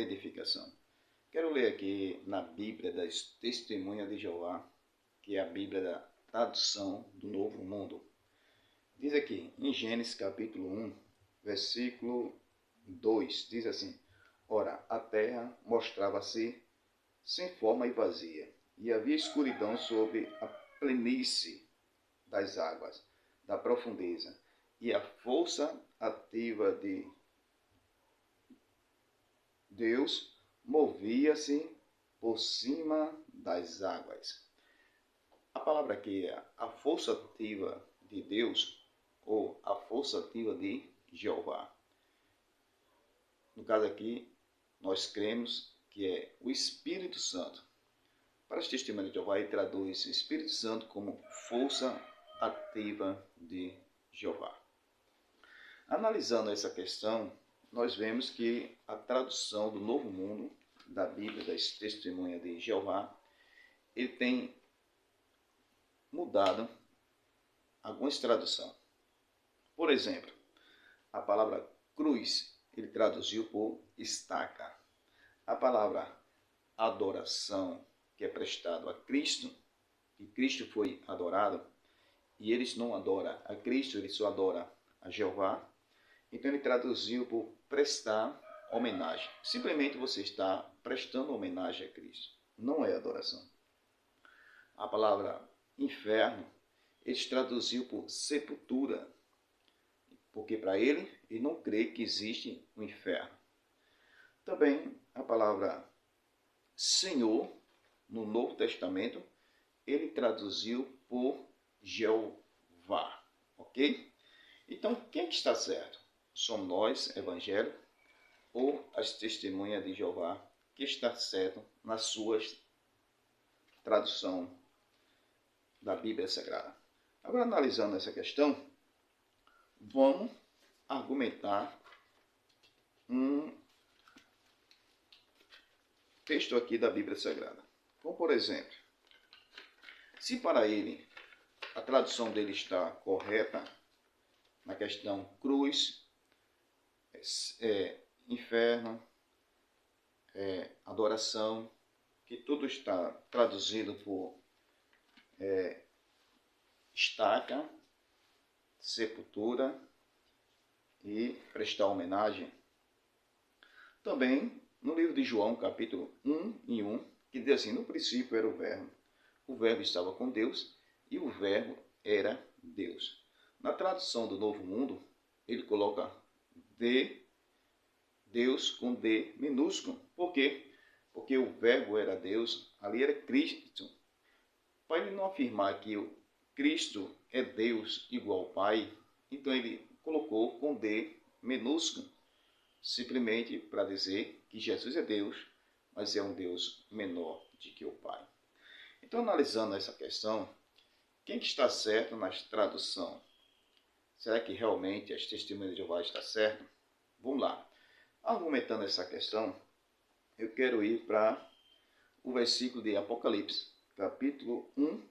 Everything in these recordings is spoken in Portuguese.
edificação. Quero ler aqui na Bíblia das Testemunhas de Jeová, que é a Bíblia da tradução do Novo Mundo. Diz aqui, em Gênesis capítulo 1, versículo 2, diz assim: Ora, a terra mostrava-se sem forma e vazia, e havia escuridão sobre a planície das águas, da profundeza, e a força ativa de Deus movia-se por cima das águas. A palavra aqui é a força ativa de Deus ou a força ativa de Jeová. No caso aqui, nós cremos que é o Espírito Santo. Para os testemunhos de Jeová, ele traduz o Espírito Santo como força ativa de Jeová. Analisando essa questão, nós vemos que a tradução do Novo Mundo, da Bíblia das Testemunhas de Jeová, ele tem mudado algumas traduções. Por exemplo, a palavra cruz, ele traduziu por estaca. A palavra adoração, que é prestado a Cristo, e Cristo foi adorado, e eles não adoram a Cristo, eles só adoram a Jeová. Então ele traduziu por prestar homenagem. Simplesmente você está prestando homenagem a Cristo. Não é adoração. A palavra inferno, ele traduziu por sepultura. Porque para ele não crê que existe um inferno. Também a palavra Senhor, no Novo Testamento, ele traduziu por Jeová. Ok? Então, quem está certo? Somos nós, evangélicos, ou as testemunhas de Jeová, que está certo nas suas tradução da Bíblia Sagrada. Agora, analisando essa questão, vamos argumentar um texto aqui da Bíblia Sagrada. Como, por exemplo, se para ele a tradução dele está correta, na questão cruz, inferno, adoração, que tudo está traduzido por estaca, sepultura e prestar homenagem. Também no livro de João, capítulo 1, que diz assim: no princípio era o verbo estava com Deus e o verbo era Deus. Na tradução do Novo Mundo, ele coloca Deus com D minúsculo. Por quê? Porque o verbo era Deus, ali era Cristo. Para ele não afirmar que o Cristo é Deus igual ao Pai, então ele colocou com D minúsculo, simplesmente para dizer que Jesus é Deus, mas é um Deus menor do que o Pai. Então, analisando essa questão, quem que está certo na tradução? Será que realmente as testemunhas de Jeová está certo? Vamos lá. Argumentando essa questão, eu quero ir para o versículo de Apocalipse, capítulo 1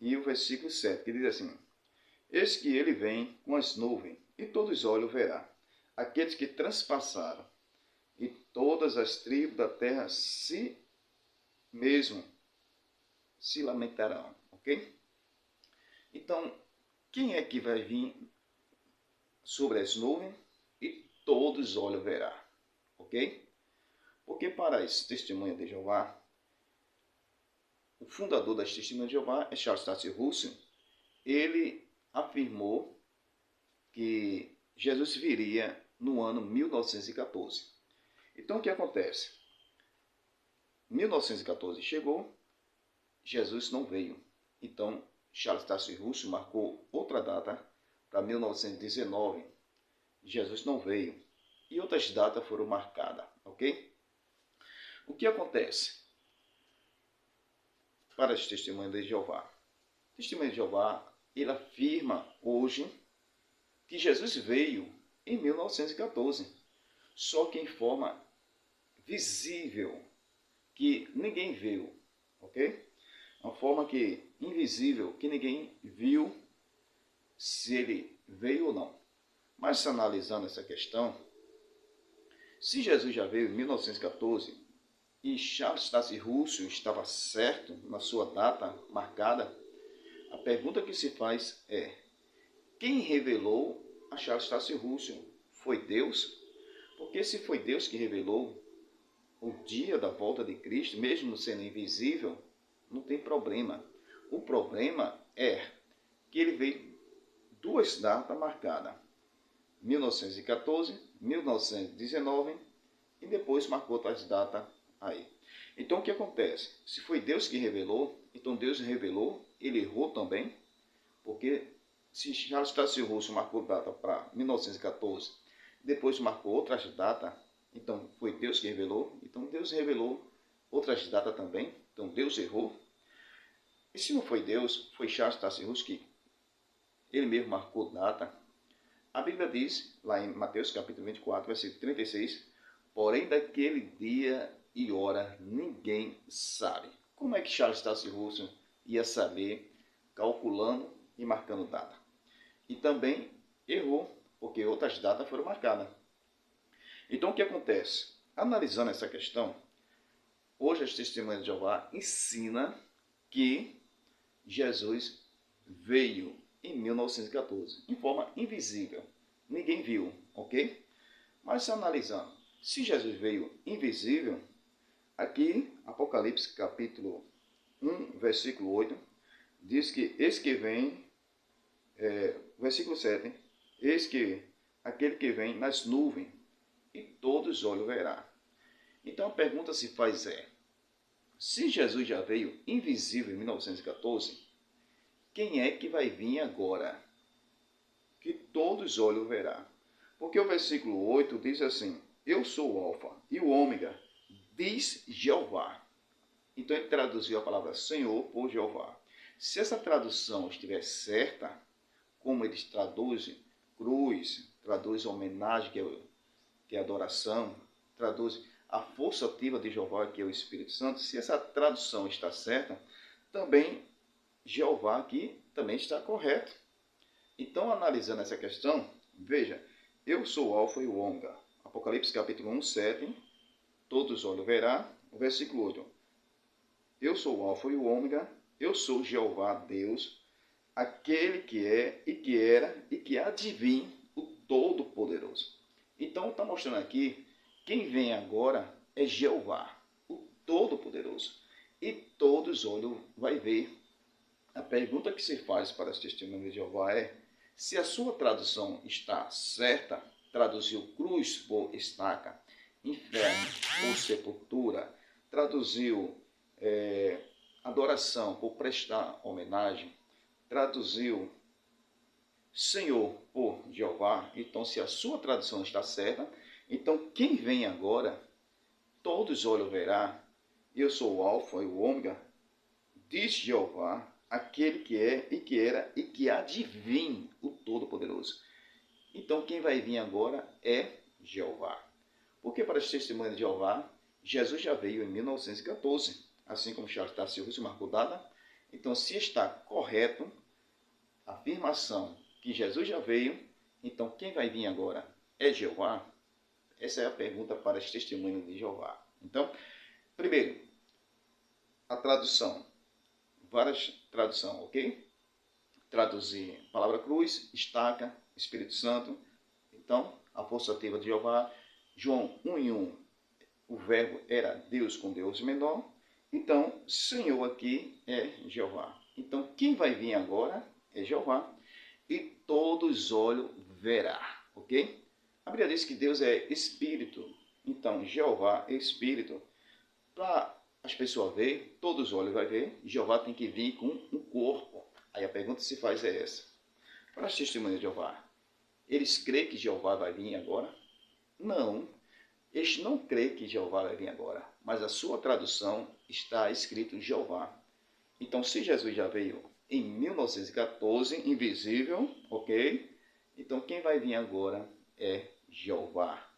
e o versículo 7, que diz assim: Eis que ele vem com as nuvens, e todos os olhos verá, aqueles que transpassaram, e todas as tribos da terra se lamentarão. Ok? Então, quem é que vai vir sobre as nuvens e todos os olhos verá? Ok? Porque para as testemunhas de Jeová, o fundador das testemunhas de Jeová é Charles Taze Russell. Ele afirmou que Jesus viria no ano 1914. Então, o que acontece? 1914 chegou, Jesus não veio. Então, Charles Taze Russell marcou outra data para 1919. Jesus não veio. E outras datas foram marcadas, ok? O que acontece para as testemunhas de Jeová? A testemunha de Jeová, ele afirma hoje que Jesus veio em 1914, só que em forma visível, que ninguém viu, ok? Uma forma que invisível, que ninguém viu se ele veio ou não. Mas analisando essa questão, Se Jesus já veio em 1914 e Charles Taze Russell estava certo na sua data marcada, a pergunta que se faz é: quem revelou a Charles Taze Russell? Foi Deus? Porque se foi Deus que revelou o dia da volta de Cristo, mesmo sendo invisível, não tem problema. O problema é que ele veio duas datas marcadas, 1914, 1919, e depois marcou outras datas aí. Então o que acontece? Se foi Deus que revelou, então Deus revelou, ele errou também, porque se Charles Taze Russell marcou data para 1914, depois marcou outras datas, então foi Deus que revelou, então Deus revelou outras datas também, então Deus errou. E se não foi Deus, foi Charles Taze Russell que ele mesmo marcou data. A Bíblia diz, lá em Mateus capítulo 24, versículo 36, porém daquele dia e hora ninguém sabe. Como é que Charles Taze Russell ia saber, calculando e marcando data? E também errou, porque outras datas foram marcadas. Então o que acontece? Analisando essa questão, hoje as testemunhas de Jeová ensinam que Jesus veio em 1914, em forma invisível. Ninguém viu, ok? Mas analisando, se Jesus veio invisível, aqui, Apocalipse capítulo 1, versículo 8, diz que eis que vem, versículo 7, eis que aquele que vem nas nuvens, e todos os olhos verá. Então a pergunta se faz é, se Jesus já veio invisível em 1914, quem é que vai vir agora? Que todos os olhos verá. Porque o versículo 8 diz assim, eu sou o alfa e o ômega, diz Jeová. Então ele traduziu a palavra Senhor por Jeová. Se essa tradução estiver certa, como eles traduzem cruz, traduz homenagem, que é adoração, traduz a força ativa de Jeová, que é o Espírito Santo, se essa tradução está certa, também Jeová aqui também está correto. Então, analisando essa questão, veja, eu sou o alfa e o ômega. Apocalipse capítulo 1, 7, todos os olhos verá. O versículo 8, eu sou o alfa e o ômega, eu sou Jeová Deus, aquele que é e que era e que há de vir, o Todo-Poderoso. Então está mostrando aqui, quem vem agora é Jeová, o Todo-Poderoso. E todos os olhos vai ver. A pergunta que se faz para as testemunhas de Jeová é, se a sua tradução está certa, traduziu cruz por estaca, inferno por sepultura, traduziu adoração por prestar homenagem, traduziu Senhor por Jeová. Então, se a sua tradução está certa, então quem vem agora, todos os olhos verá, eu sou o alfa e o ômega, diz Jeová, aquele que é e que era e que há de vir, o Todo-Poderoso. Então quem vai vir agora é Jeová. Porque para as testemunhas de Jeová, Jesus já veio em 1914, assim como Charles Taze Russell marcou data. Então, se está correto a afirmação que Jesus já veio, então quem vai vir agora é Jeová? Essa é a pergunta para as testemunhas de Jeová. Então, primeiro, a tradução. Várias traduções, ok? Traduzir palavra cruz, estaca, Espírito Santo. Então, a força ativa de Jeová. João 1:1, o verbo era Deus com Deus menor. Então, Senhor aqui é Jeová. Então, quem vai vir agora é Jeová. E todos os olhos verá, ok? A Bíblia diz que Deus é Espírito. Então, Jeová é Espírito. Para as pessoas verem, todos os olhos vai ver, Jeová tem que vir com um corpo. Aí a pergunta que se faz é essa. Para as testemunhas de Jeová, eles creem que Jeová vai vir agora? Não, eles não creem que Jeová vai vir agora, mas a sua tradução está escrito Jeová. Então, se Jesus já veio em 1914, invisível, ok? Então, quem vai vir agora é Jeová.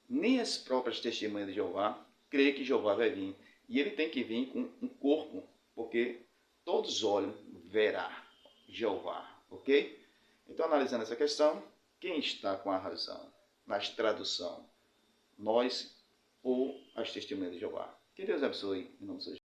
Nem as próprias testemunhas de Jeová creem que Jeová vai vir. E ele tem que vir com um corpo, porque todos os olhos verá Jeová, ok? Então, analisando essa questão, quem está com a razão? Nas tradução, nós ou as testemunhas de Jeová. Que Deus abençoe em nome de Jesus.